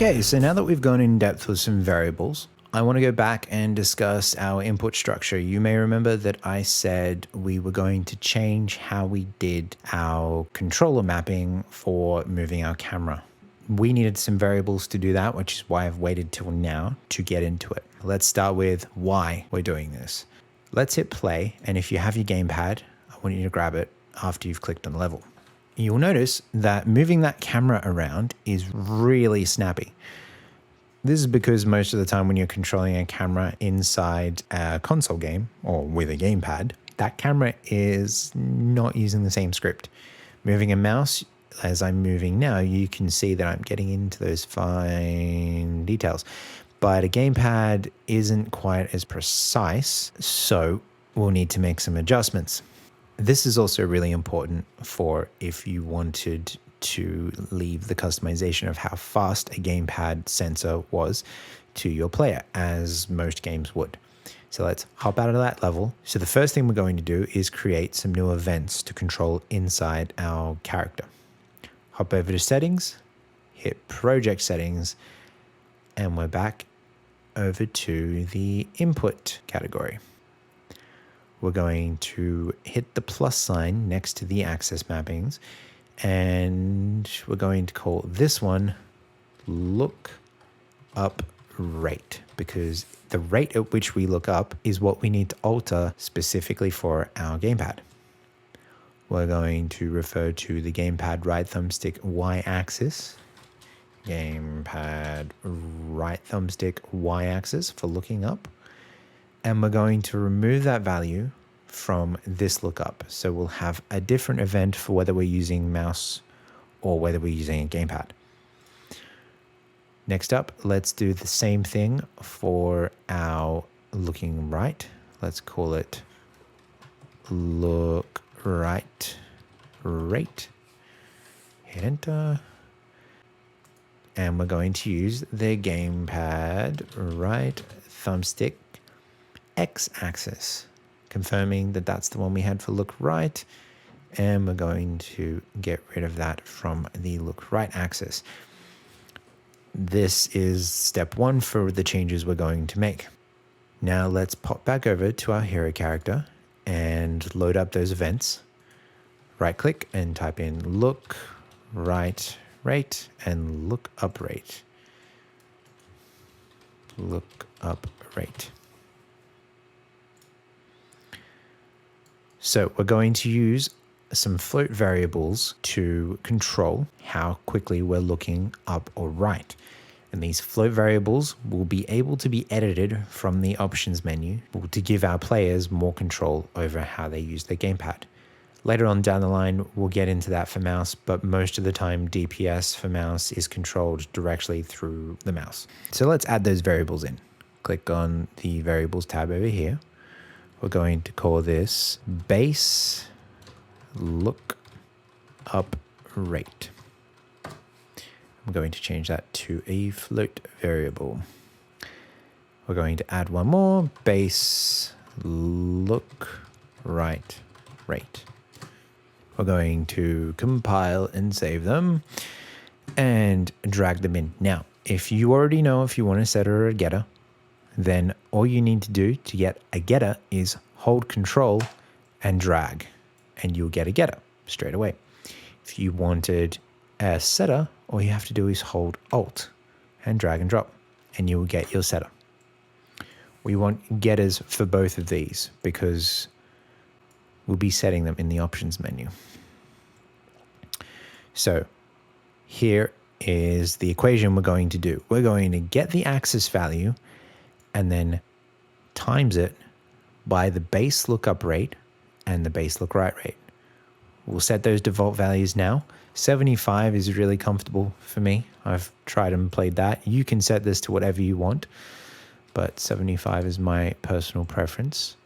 Okay, so now that we've gone in depth with some variables, I want to go back and discuss our input structure. You may remember that I said we were going to change how we did our controller mapping for moving our camera. We needed some variables to do that, which is why I've waited till now to get into it. Let's start with why we're doing this. Let's hit play, and if you have your gamepad, I want you to grab it after you've clicked on the level. You'll notice that moving that camera around is really snappy. This is because most of the time when you're controlling a camera inside a console game or with a gamepad, that camera is not using the same script. Moving a mouse, as I'm moving now, you can see that I'm getting into those fine details. But a gamepad isn't quite as precise, so we'll need to make some adjustments. This is also really important for if you wanted to leave the customization of how fast a gamepad sensor was to your player, as most games would. So let's hop out of that level. So the first thing we're going to do is create some new events to control inside our character. Hop over to settings, hit project settings, and we're back over to the input category. We're going to hit the plus sign next to the access mappings, and we're going to call this one look up rate, because the rate at which we look up is what we need to alter specifically for our gamepad. We're going to refer to the gamepad right thumbstick y-axis, gamepad right thumbstick y-axis for looking up. And we're going to remove that value from this lookup. So we'll have a different event for whether we're using mouse or whether we're using a gamepad. Next up, let's do the same thing for our looking right. Let's call it look right rate. Hit enter. And we're going to use the gamepad right thumbstick x-axis, confirming that that's the one we had for look right, and we're going to get rid of that from the look right axis. This is step one for the changes we're going to make. Now let's pop back over to our hero character and load up those events. Right click and type in look right rate and look up rate. Look up rate. So we're going to use some float variables to control how quickly we're looking up or right. And these float variables will be able to be edited from the options menu to give our players more control over how they use their gamepad. Later on down the line, we'll get into that for mouse, but most of the time DPS for mouse is controlled directly through the mouse. So let's add those variables in. Click on the variables tab over here. We're going to call this base look up rate. I'm going to change that to a float variable. We're going to add one more, base look right rate. We're going to compile and save them and drag them in. Now, if you already know if you want to set or a getter, then all you need to do to get a getter is hold control and drag, and you'll get a getter straight away. If you wanted a setter, all you have to do is hold alt and drag and drop, and you will get your setter. We want getters for both of these because we'll be setting them in the options menu. So here is the equation we're going to do. We're going to get the axis value and then times it by the base lookup rate and the base look right rate. We'll set those default values now. 75 is really comfortable for me. I've tried and played that. You can set this to whatever you want, but 75 is my personal preference.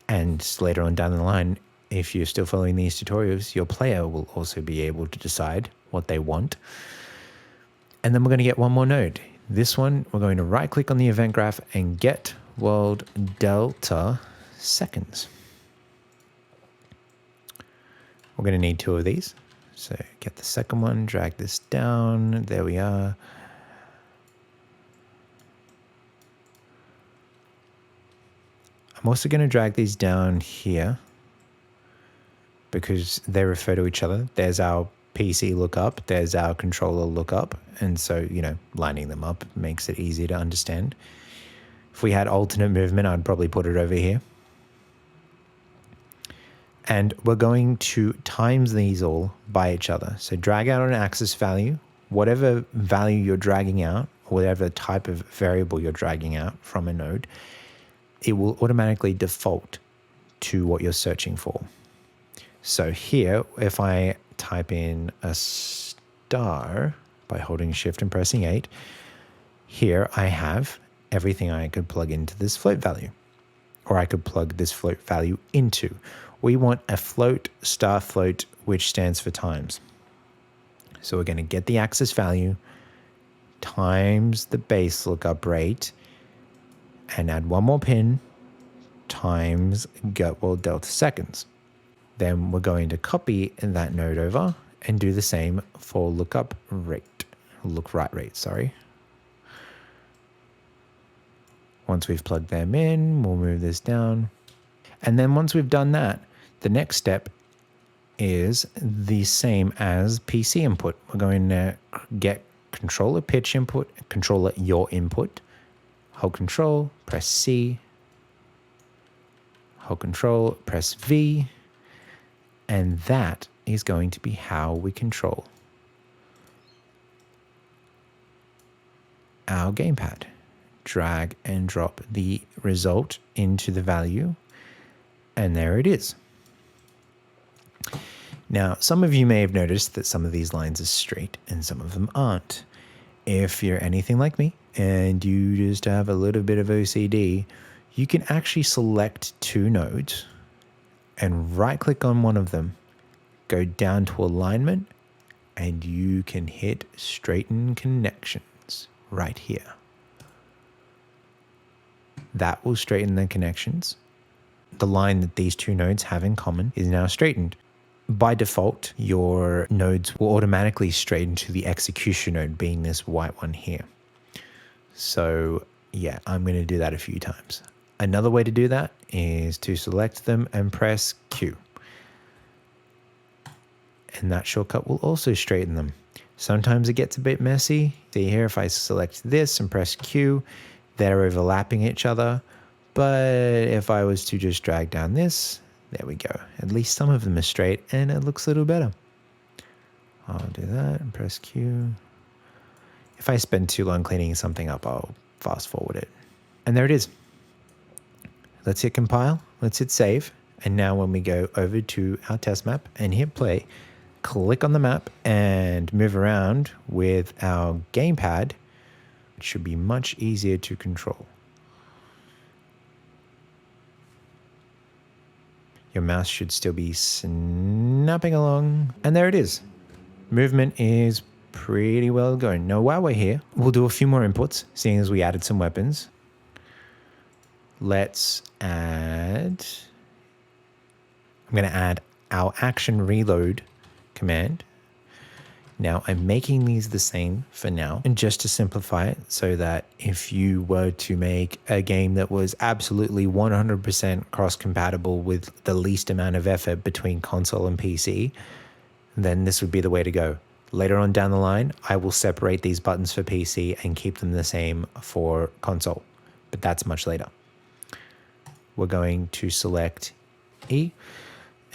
And later on down the line, if you're still following these tutorials, your player will also be able to decide what they want. And then we're going to get one more node. This one, we're going to right click on the event graph and get world delta seconds. We're going to need two of these. So get the second one, drag this down. There we are. I'm also going to drag these down here because they refer to each other. There's our PC lookup, there's our controller lookup. And so, lining them up makes it easier to understand. If we had alternate movement, I'd probably put it over here. And we're going to times these all by each other. So drag out an axis value, whatever value you're dragging out, whatever type of variable you're dragging out from a node, it will automatically default to what you're searching for. So here, if I type in a star by holding shift and pressing 8, here I have everything I could plug into this float value, or I could plug this float value into. We want a float, star float, which stands for times. So we're going to get the axis value times the base lookup rate and add one more pin times delta seconds. Then we're going to copy that node over and do the same for look write rate, sorry. Once we've plugged them in, we'll move this down. And then once we've done that, the next step is the same as PC input. We're going to get controller pitch input, controller your input, hold control, press C, hold control, press V, and that is going to be how we control our gamepad. Drag and drop the result into the value, and there it is. Now, some of you may have noticed that some of these lines are straight and some of them aren't. If you're anything like me and you just have a little bit of OCD, you can actually select two nodes and right-click on one of them, go down to alignment, and you can hit straighten connections right here. That will straighten the connections. The line that these two nodes have in common is now straightened. By default, your nodes will automatically straighten to the execution node, being this white one here. So yeah, I'm going to do that a few times. Another way to do that is to select them and press Q. And that shortcut will also straighten them. Sometimes it gets a bit messy. See here, if I select this and press Q, they're overlapping each other. But if I was to just drag down this, there we go. At least some of them are straight and it looks a little better. I'll do that and press Q. If I spend too long cleaning something up, I'll fast forward it. And there it is. Let's hit compile. Let's hit save. And now when we go over to our test map and hit play, click on the map and move around with our gamepad, it should be much easier to control. Your mouse should still be snapping along. And there it is. Movement is pretty well going. Now, while we're here, we'll do a few more inputs, seeing as we added some weapons. Let's add... I'm going to add our action reload command. Now, I'm making these the same for now, and just to simplify it so that if you were to make a game that was absolutely 100% cross-compatible with the least amount of effort between console and PC, then this would be the way to go. Later on down the line, I will separate these buttons for PC and keep them the same for console, but that's much later. We're going to select E.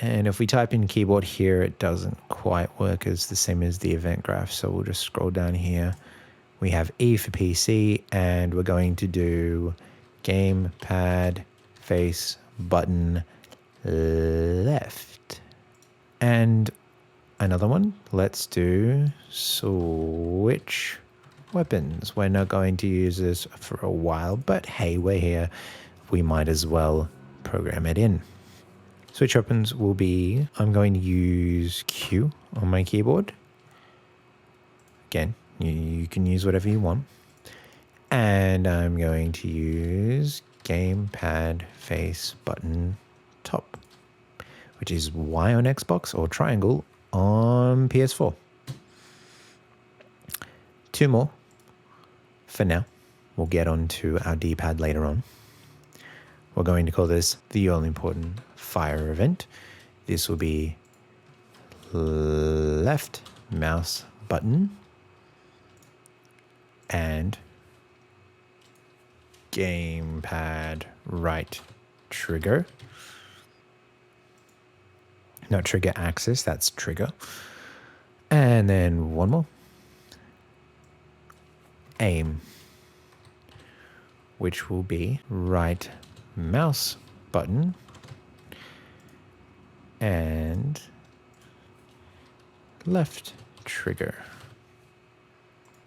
And if we type in keyboard here, it doesn't quite work as the same as the event graph. So we'll just scroll down here. We have E for PC, and we're going to do gamepad face button left. And another one, let's do switch weapons. We're not going to use this for a while, but hey, we're here. We might as well program it in. Switch weapons will be, I'm going to use Q on my keyboard. Again, you can use whatever you want. And I'm going to use gamepad face button top, which is Y on Xbox or triangle on PS4. Two more for now. We'll get on to our D-pad later on. We're going to call this the all important fire event. This will be left mouse button and gamepad right trigger. Not trigger axis, that's trigger. And then one more. Aim, which will be right mouse button and left trigger.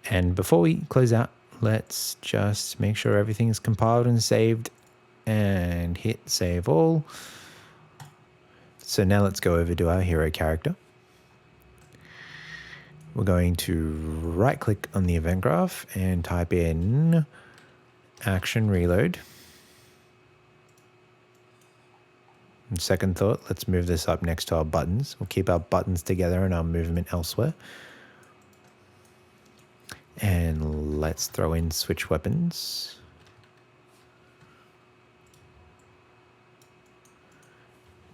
And before we close out, let's just make sure everything's compiled and saved and hit save all. So now let's go over to our hero character. We're going to right click on the event graph and type in action reload. And second thought, let's move this up next to our buttons. We'll keep our buttons together and our movement elsewhere. And let's throw in switch weapons.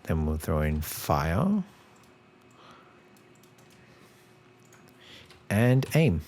Then we'll throw in fire and aim.